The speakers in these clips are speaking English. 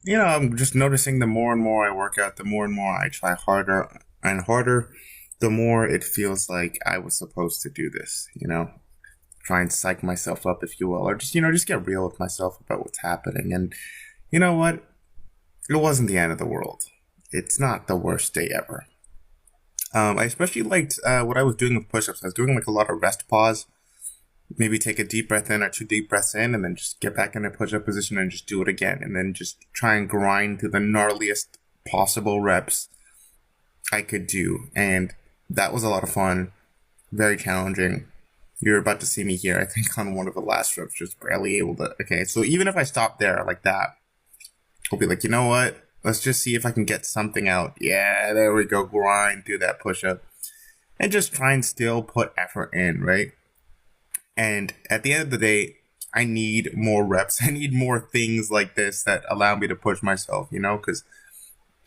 I'm just noticing the more and more I work out, the more and more I try harder and harder, the more it feels like I was supposed to do this. Try and psych myself up, if you will, or just get real with myself about what's happening. And you know what? It wasn't the end of the world. It's not the worst day ever. I especially liked what I was doing with push ups. I was doing like a lot of rest pause, maybe take a deep breath in or two deep breaths in, and then just get back in a push up position and just do it again. And then just try and grind to the gnarliest possible reps I could do. And that was a lot of fun, very challenging. You're about to see me here, I think, on one of the last reps, just barely able to. Okay, so even if I stop there like that, I'll be like, you know what? Let's just see if I can get something out. Yeah, there we go. Grind through that push up and just try and still put effort in, right? And at the end of the day, I need more reps. I need more things like this that allow me to push myself, because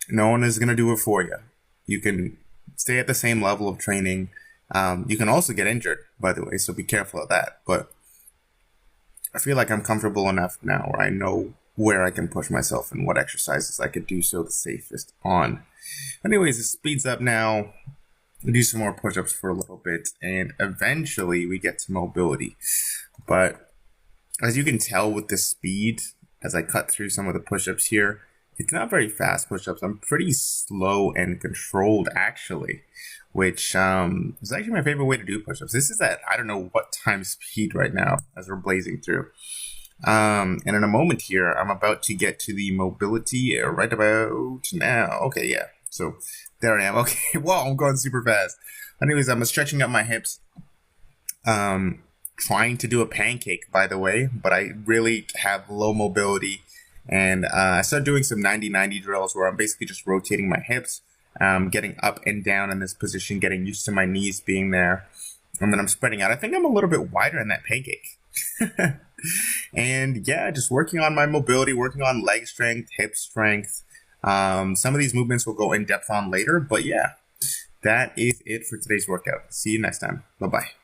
no one is going to do it for you. You can stay at the same level of training. You can also get injured, by the way, so be careful of that. But I feel like I'm comfortable enough now where I know where I can push myself and what exercises I could do so the safest on. Anyways, it speeds up now. We do some more push-ups for a little bit, and eventually we get to mobility. But as you can tell with the speed, as I cut through some of the push-ups here, it's not very fast push-ups. I'm pretty slow and controlled, actually, which is actually my favorite way to do push-ups. This is at I don't know what time speed right now as we're blazing through. And in a moment here, I'm about to get to the mobility right about now. Okay, yeah. So there I am. Okay, wow, I'm going super fast. Anyways, I'm stretching up my hips. Trying to do a pancake, by the way, but I really have low mobility. And I started doing some 90-90 drills where I'm basically just rotating my hips, getting up and down in this position, getting used to my knees being there. And then I'm spreading out. I think I'm a little bit wider in that pancake. And yeah, just working on my mobility, working on leg strength, hip strength. Some of these movements will go in depth on later, but yeah, that is it for today's workout. See you next time. Bye-bye.